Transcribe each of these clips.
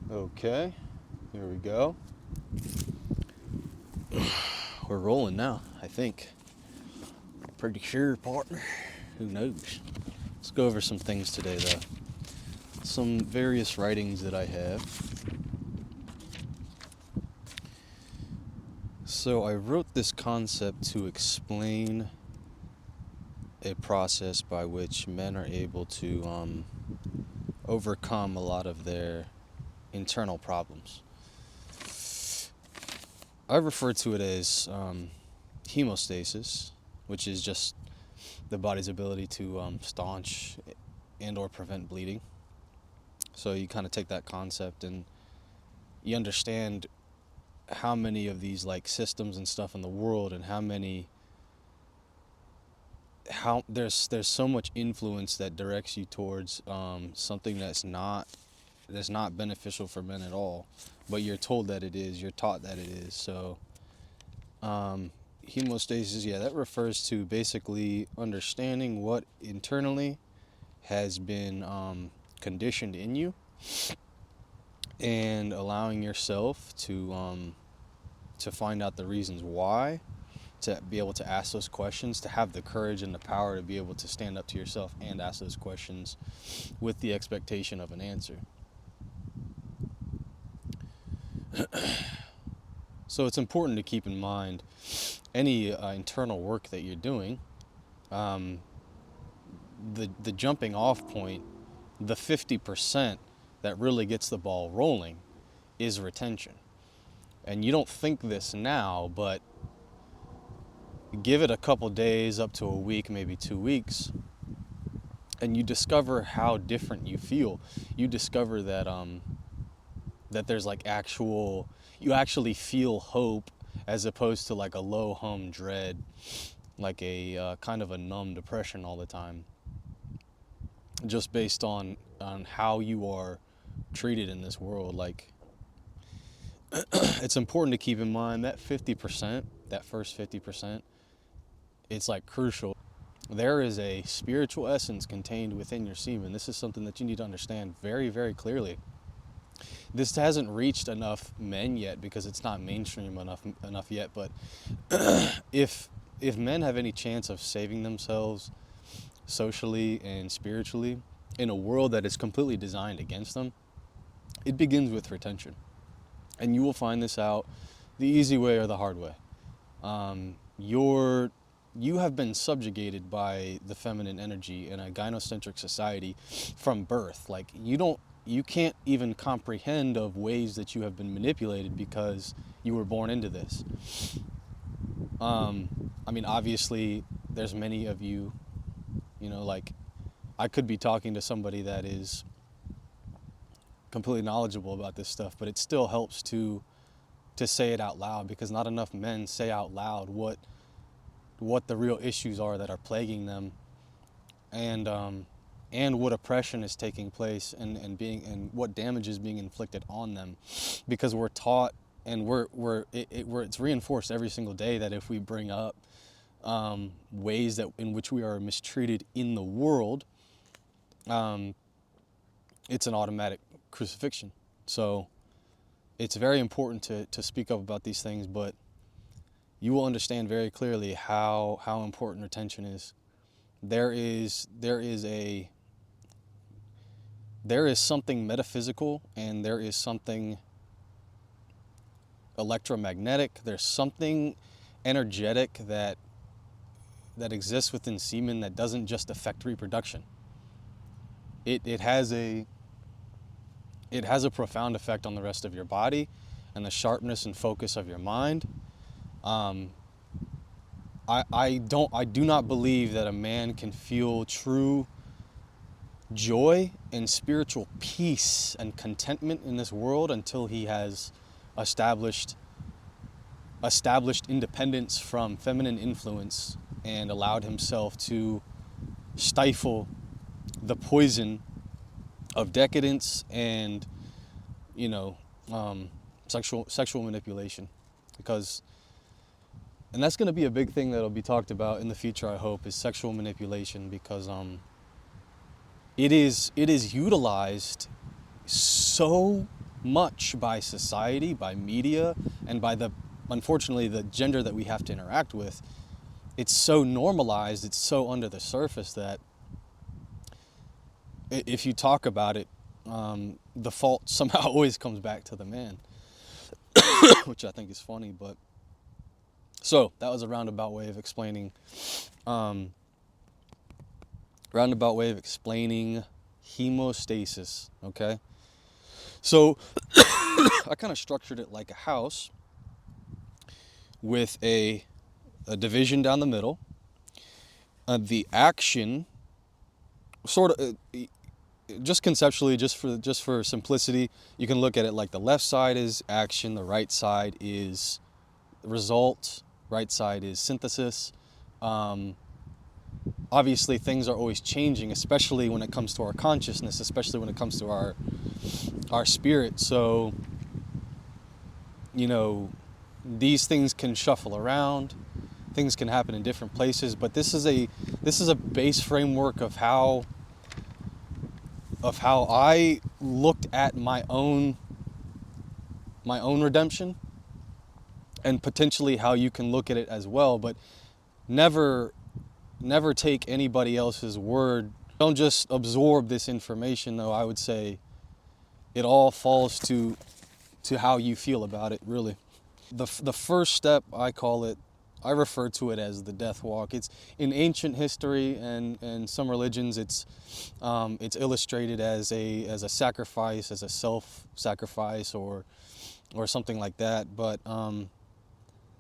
Okay, here we go. We're rolling now, I think. Pretty sure, partner. Who knows? Let's go over some things today, though. Some various writings that I have. So I wrote this concept to explain a process by which men are able to overcome a lot of their internal problems. I refer to it as hemostasis, which is just the body's ability to staunch and or prevent bleeding. So you kind of take that concept and you understand how many of these like systems and stuff in the world, and how there's so much influence that directs you towards something that's not beneficial for men at all, but you're told that it is, you're taught that it is. So hemostasis, yeah, that refers to basically understanding what internally has been conditioned in you, and allowing yourself to find out the reasons why, to be able to ask those questions, to have the courage and the power to be able to stand up to yourself and ask those questions with the expectation of an answer. So it's important to keep in mind any internal work that you're doing. Um, the jumping off point, the 50% that really gets the ball rolling, is retention. And you don't think this now, but give it a couple days, up to a week, maybe 2 weeks, and you discover how different you feel. You discover that there's like you actually feel hope, as opposed to like a low hum dread, like a kind of a numb depression all the time, just based on how you are treated in this world. Like, it's important to keep in mind that 50%, that first 50%, it's like crucial. There is a spiritual essence contained within your semen. This is something that you need to understand very, very clearly. This hasn't reached enough men yet because it's not mainstream enough yet. But if men have any chance of saving themselves socially and spiritually in a world that is completely designed against them, it begins with retention. And you will find this out the easy way or the hard way. You have been subjugated by the feminine energy in a gynocentric society from birth. Like, you can't even comprehend of ways that you have been manipulated because you were born into this. I mean, obviously, there's many of you, like, I could be talking to somebody that is completely knowledgeable about this stuff, but it still helps to say it out loud, because not enough men say out loud what the real issues are that are plaguing them, and what oppression is taking place, and what damage is being inflicted on them, because we're taught, and it's reinforced every single day, that if we bring up ways that in which we are mistreated in the world, it's an automatic crucifixion. So it's very important to speak up about these things, but you will understand very clearly how important retention is. There is something metaphysical, and there is something electromagnetic. There's something energetic that exists within semen that doesn't just affect reproduction. It has a profound effect on the rest of your body and the sharpness and focus of your mind. I do not believe that a man can feel true joy and spiritual peace and contentment in this world until he has established independence from feminine influence, and allowed himself to stifle the poison of decadence and sexual manipulation. And that's going to be a big thing that'll be talked about in the future, I hope, is sexual manipulation, because it is utilized so much by society, by media, and by unfortunately, the gender that we have to interact with. It's so normalized, it's so under the surface that if you talk about it, the fault somehow always comes back to the man, which I think is funny. But so that was a roundabout way of explaining, hemostasis. Okay, so I kind of structured it like a house with a division down the middle. The action, sort of, just conceptually, just for simplicity, you can look at it like the left side is action, the right side is result, right side is synthesis. Obviously, things are always changing, especially when it comes to our consciousness, especially when it comes to our spirit. So, these things can shuffle around. Things can happen in different places, but this is a base framework of how I looked at my own redemption, and potentially how you can look at it as well. But never take anybody else's word. Don't just absorb this information, though. I would say it all falls to how you feel about it, really. The first step, I refer to it as the death walk. It's in ancient history and some religions. It's illustrated as a sacrifice, as a self-sacrifice, or something like that. But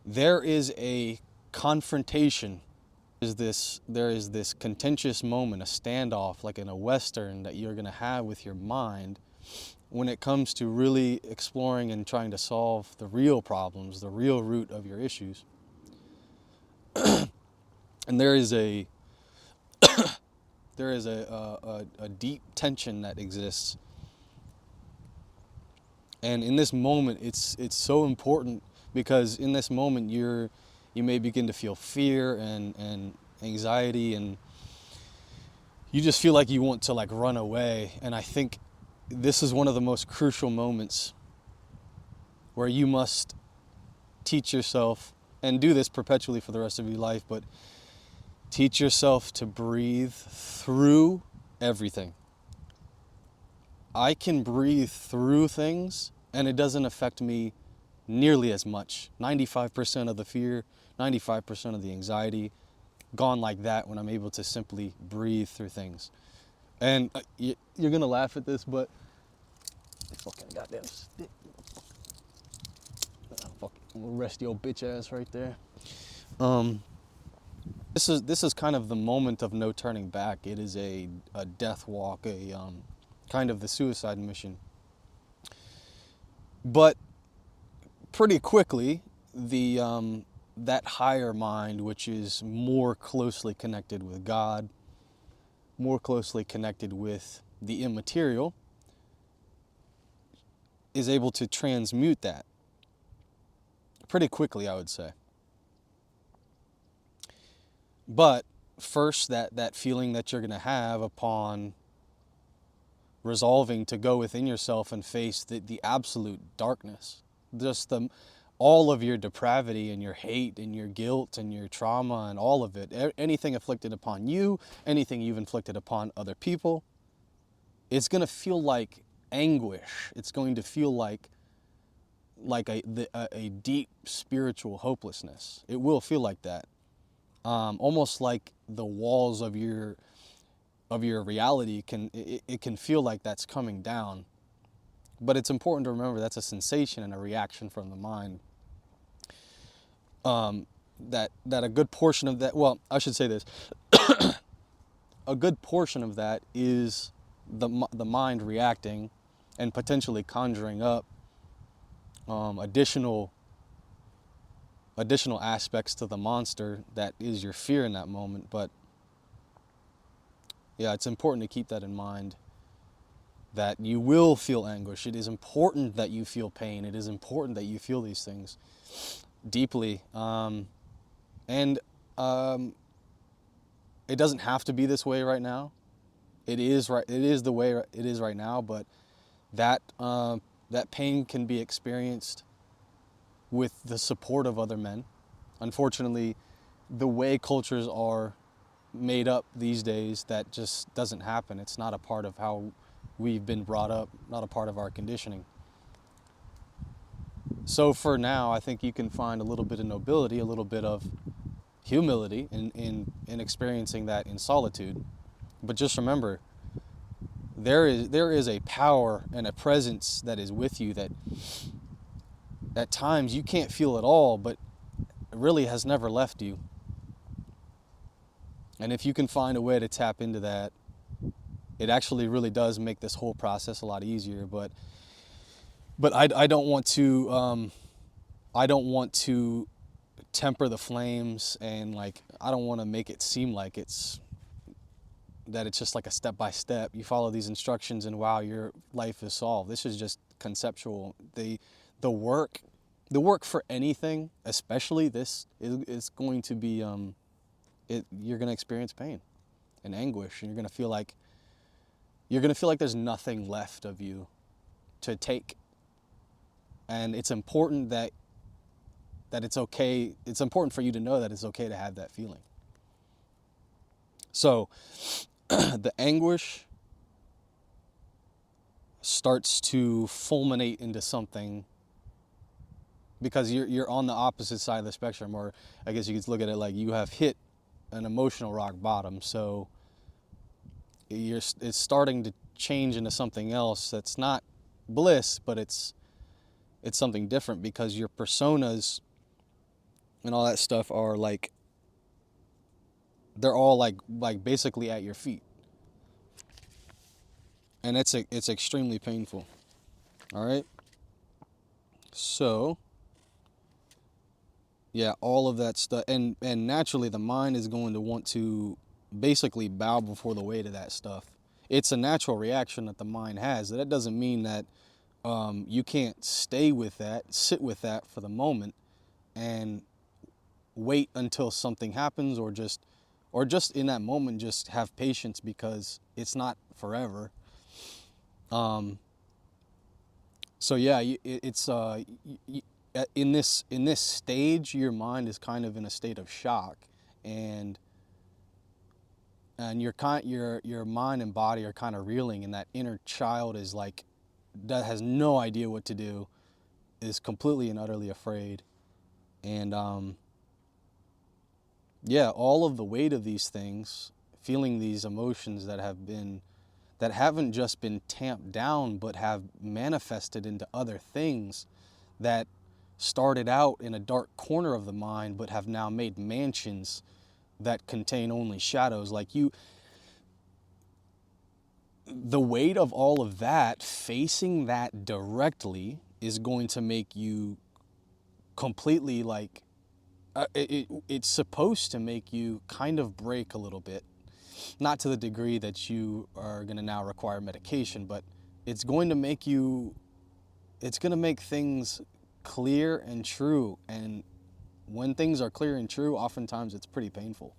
there is a confrontation. There is this contentious moment, a standoff, like in a Western, that you're going to have with your mind when it comes to really exploring and trying to solve the real problems, the real root of your issues. And there is a deep tension that exists. And in this moment, it's so important, because in this moment you may begin to feel fear and anxiety, and you just feel like you want to run away. And I think this is one of the most crucial moments where you must teach yourself, and do this perpetually for the rest of your life, but teach yourself to breathe through everything. I can breathe through things, and it doesn't affect me nearly as much. 95% of the fear, 95% of the anxiety, gone like that when I'm able to simply breathe through things. And you're going to laugh at this, but fucking goddamn stick. I'm gonna rest your bitch ass right there. This is kind of the moment of no turning back. It is a death walk, kind of the suicide mission. But pretty quickly, that higher mind, which is more closely connected with God, more closely connected with the immaterial, is able to transmute that pretty quickly, I would say. But first, that feeling that you're going to have upon resolving to go within yourself and face the absolute darkness, just all of your depravity and your hate and your guilt and your trauma and all of it, anything inflicted upon you, anything you've inflicted upon other people, it's going to feel like anguish. It's going to feel like a deep spiritual hopelessness. It will feel like that. Almost like the walls of your reality can feel like that's coming down. But it's important to remember that's a sensation and a reaction from the mind. That a good portion of that, well, I should say this, a good portion of that is the mind reacting and potentially conjuring up additional aspects to the monster that is your fear in that moment. But yeah, it's important to keep that in mind, that you will feel anguish. It is important that you feel pain. It is important that you feel these things deeply. It doesn't have to be this way right now. It is the way it is right now, but that That pain can be experienced with the support of other men. Unfortunately, the way cultures are made up these days, that just doesn't happen. It's not a part of how we've been brought up, not a part of our conditioning. So for now, I think you can find a little bit of nobility, a little bit of humility in experiencing that in solitude. But just remember, there is a power and a presence that is with you that at times you can't feel at all, but really has never left you. And if you can find a way to tap into that, it actually really does make this whole process a lot easier. But I don't want to temper the flames, and like I don't want to make it seem like it's just like a step by step. You follow these instructions and wow, your life is solved. This is just conceptual. The work for anything, especially this, is going to be you're going to experience pain and anguish, and you're going to feel like there's nothing left of you to take. And it's important that it's okay. It's important for you to know that it's okay to have that feeling. So the anguish starts to fulminate into something because you're on the opposite side of the spectrum, or I guess you could look at it like you have hit an emotional rock bottom. So it's starting to change into something else that's not bliss, but it's something different, because your personas and all that stuff are like, they're all like basically at your feet, and it's extremely painful. All right, so yeah, all of that stuff, and naturally the mind is going to want to basically bow before the weight of that stuff. It's a natural reaction that the mind has. That doesn't mean that you can't sit with that for the moment and wait until something happens, or just in that moment just have patience, because it's not forever. So yeah, it's in this stage, your mind is kind of in a state of shock, and your mind and body are kind of reeling, and that inner child is like, that has no idea what to do, is completely and utterly afraid. And yeah, all of the weight of these things, feeling these emotions that haven't just been tamped down, but have manifested into other things that started out in a dark corner of the mind, but have now made mansions that contain only shadows. The weight of all of that, facing that directly, is going to make you completely like, it's supposed to make you kind of break a little bit. Not to the degree that you are going to now require medication, but it's going to make things clear and true. And when things are clear and true, oftentimes it's pretty painful.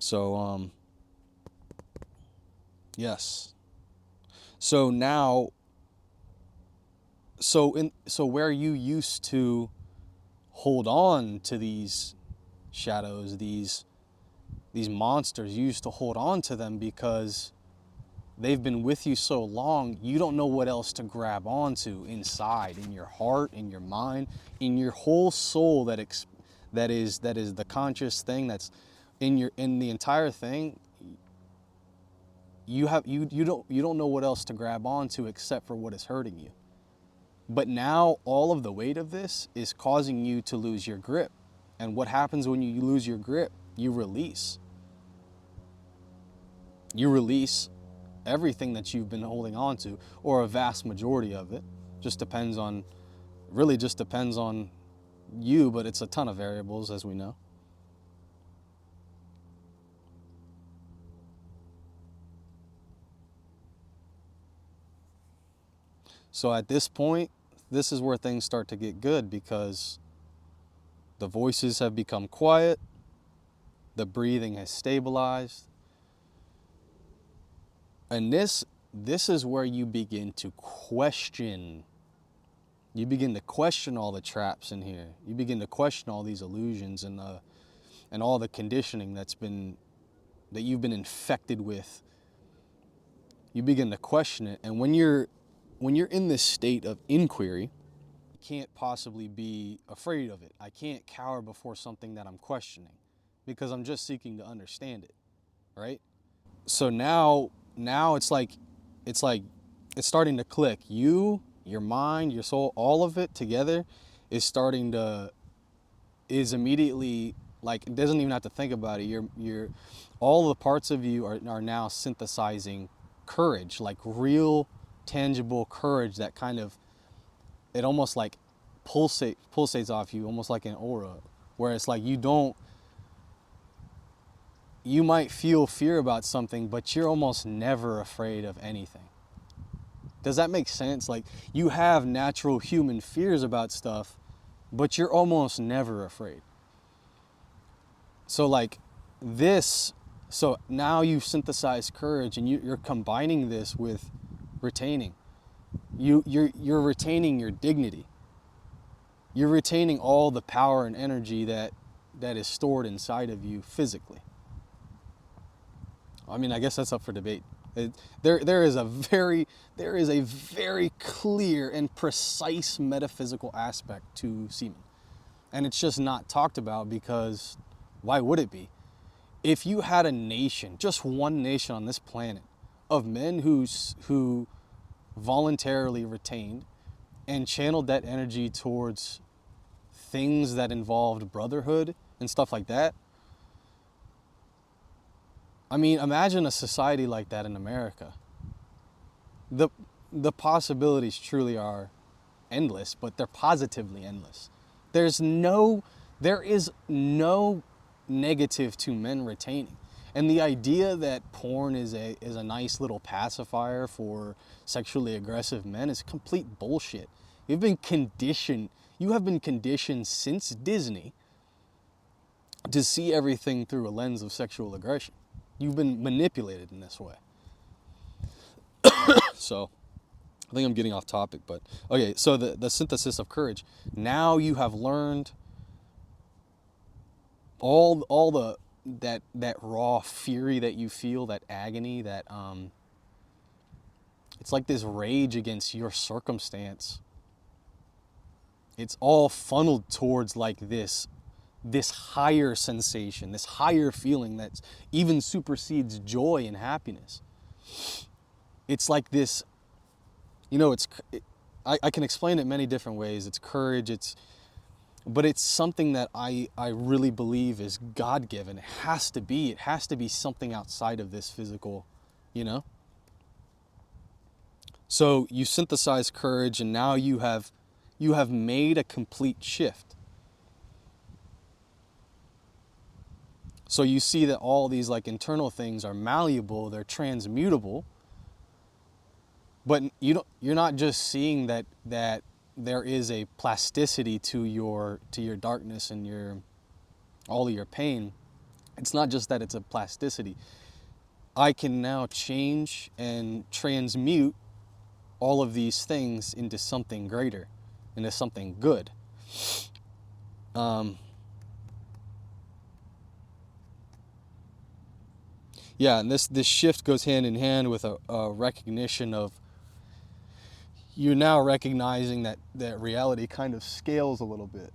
So, yes. So now, so where you used to hold on to these shadows, these monsters, you used to hold on to them because they've been with you so long, you don't know what else to grab onto inside, in your heart, in your mind, in your whole soul, that is the conscious thing that's in the entire thing. You don't know what else to grab onto except for what is hurting you. But now all of the weight of this is causing you to lose your grip. And what happens when you lose your grip? You release. You release everything that you've been holding on to, or a vast majority of it. Really just depends on you, but it's a ton of variables, as we know. So at this point, this is where things start to get good, because the voices have become quiet, the breathing has stabilized, and this this is where you begin to question. You begin to question all the traps in here. You begin to question all these illusions and all the conditioning that you've been infected with. You begin to question it, and when you're in this state of inquiry, you can't possibly be afraid of it. I can't cower before something that I'm questioning because I'm just seeking to understand it, right? So now it's starting to click. Your mind, your soul, all of it together is immediately, like, it doesn't even have to think about it. You're all the parts of you are now synthesizing courage, like real tangible courage that kind of, it almost like pulsates off you, almost like an aura, where it's like you might feel fear about something, but you're almost never afraid of anything. Does that make sense? Like, you have natural human fears about stuff, but you're almost never afraid. So like so now you've synthesized courage, and you're combining this with retaining. You're retaining your dignity. You're retaining all the power and energy that is stored inside of you physically. I mean, I guess that's up for debate. There is a very clear and precise metaphysical aspect to semen, and it's just not talked about because why would it be? If you had a nation, just one nation on this planet, of men who voluntarily retained and channeled that energy towards things that involved brotherhood and stuff like that, I mean, imagine a society like that in America. The possibilities truly are endless, but they're positively endless. There is no negative to men retaining. And the idea that porn is a nice little pacifier for sexually aggressive men is complete bullshit. You have been conditioned since Disney to see everything through a lens of sexual aggression. You've been manipulated in this way. So, I think I'm getting off topic, but okay, so the synthesis of courage. Now you have learned all the that raw fury that you feel, that agony, that it's like this rage against your circumstance. It's all funneled towards like this higher sensation, this higher feeling that even supersedes joy and happiness. It's like this, I can explain it many different ways. It's courage, but it's something that I really believe is God-given. It has to be something outside of this physical, So you synthesize courage, and now you have made a complete shift. So you see that all these like internal things are malleable, they're transmutable. But you're not just seeing that there is a plasticity to your darkness and all of your pain. It's not just that it's a plasticity. I can now change and transmute all of these things into something greater, into something good. Yeah, and this shift goes hand in hand with a recognition of, you're now recognizing that reality kind of scales a little bit.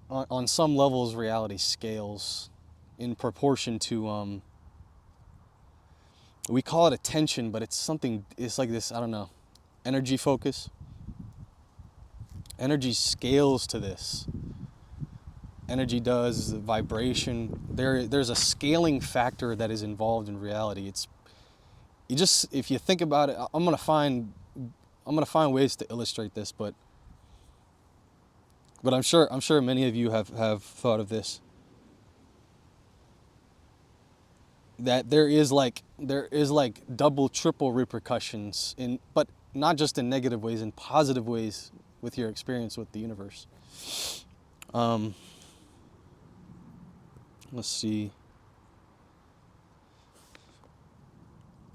On some levels, reality scales in proportion to, we call it attention, but it's like this, I don't know, energy focus. Energy scales to this. Energy does, vibration. There's a scaling factor that is involved in reality. If you think about it, I'm gonna find ways to illustrate this, but I'm sure many of you have thought of this. That there is like double, triple repercussions but not just in negative ways, in positive ways with your experience with the universe. Let's see.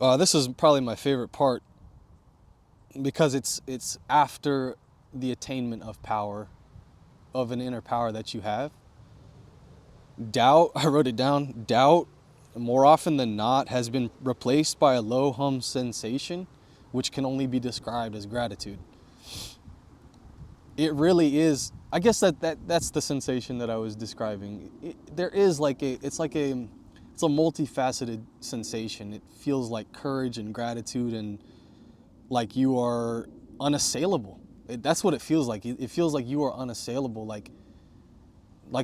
This is probably my favorite part because it's after the attainment of power, of an inner power that you have. Doubt, I wrote it down, doubt more often than not has been replaced by a low hum sensation, which can only be described as gratitude. It really is. I guess that's the sensation that I was describing. There is like it's a multifaceted sensation. It feels like courage and gratitude, and like you are unassailable. That's what it feels like. It feels like you are unassailable. Like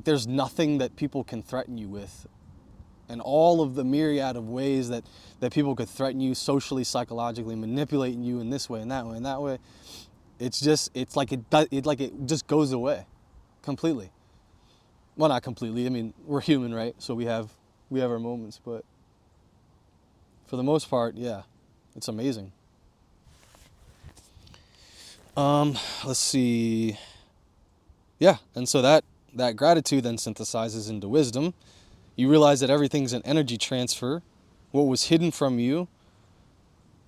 there's nothing that people can threaten you with. And all of the myriad of ways that people could threaten you socially, psychologically, manipulating you in this way and that way and that way. It's like it just goes away completely. Well, not completely. I mean, we're human, right? So we have our moments, but for the most part, yeah, it's amazing. Let's see. Yeah, and so that gratitude then synthesizes into wisdom. You realize that everything's an energy transfer. What was hidden from you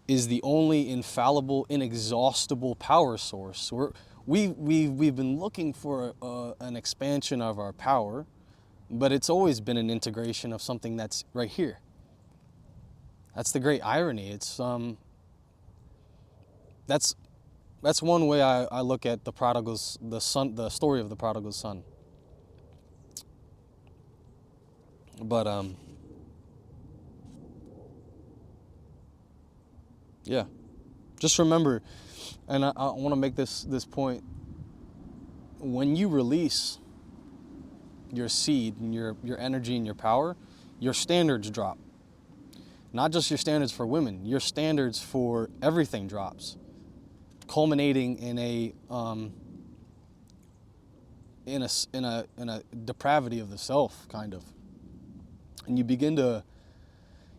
is the only infallible, inexhaustible power source. We've been looking for an expansion of our power, but it's always been an integration of something that's right here. That's the great irony. It's that's one way I look at the story of the prodigal son. But yeah, just remember, and I want to make this point. When you release your seed and your energy and your power, your standards drop. Not just your standards for women, your standards for everything drops, culminating in a depravity of the self, kind of. And you begin to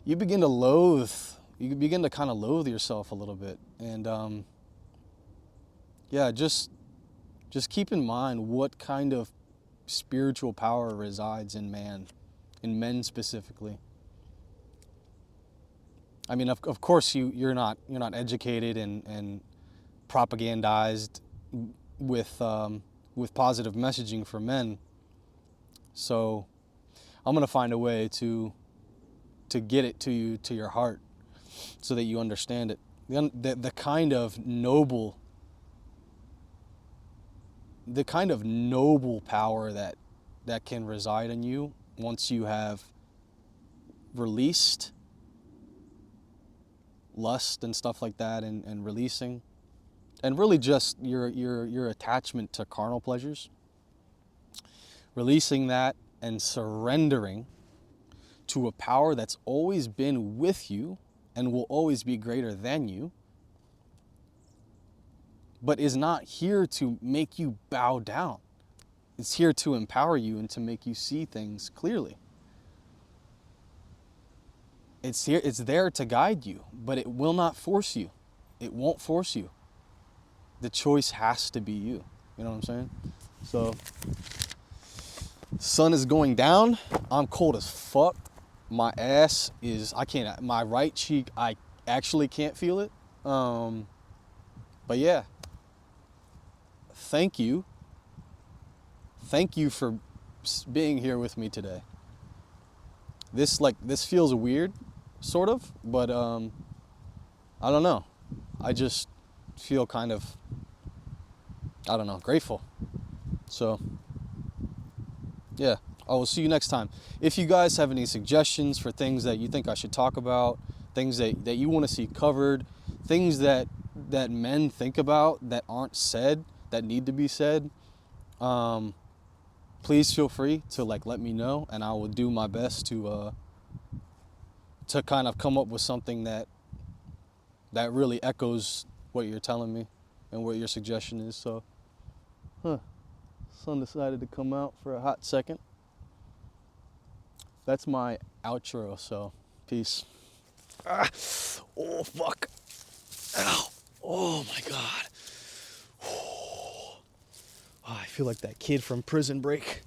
loathe. You begin to kind of loathe yourself a little bit, and yeah, just keep in mind what kind of spiritual power resides in men specifically. I mean, of course, you're not educated and propagandized with positive messaging for men. So I'm gonna find a way to get it to you, to your heart, so that you understand it. The kind of noble power that can reside in you once you have released lust and stuff like that, and releasing, and really just your attachment to carnal pleasures, releasing that and surrendering to a power that's always been with you and will always be greater than you, but is not here to make you bow down. It's here to empower you and to make you see things clearly. It's there to guide you, but it will not force you. It won't force you. The choice has to be you. You know what I'm saying? So, sun is going down. I'm cold as fuck. My ass is, my right cheek, I actually can't feel it. But yeah, thank you. Thank you for being here with me today. This feels weird, sort of, but I don't know. I just feel kind of, I don't know, grateful. So, yeah. I will see you next time. If you guys have any suggestions for things that you think I should talk about, things that you want to see covered, things that men think about that aren't said, that need to be said, please feel free to let me know, and I will do my best to kind of come up with something that really echoes what you're telling me and what your suggestion is. So, sun decided to come out for a hot second. That's my outro, so peace. Oh, fuck. Ow. Oh, my God. Oh, I feel like that kid from Prison Break.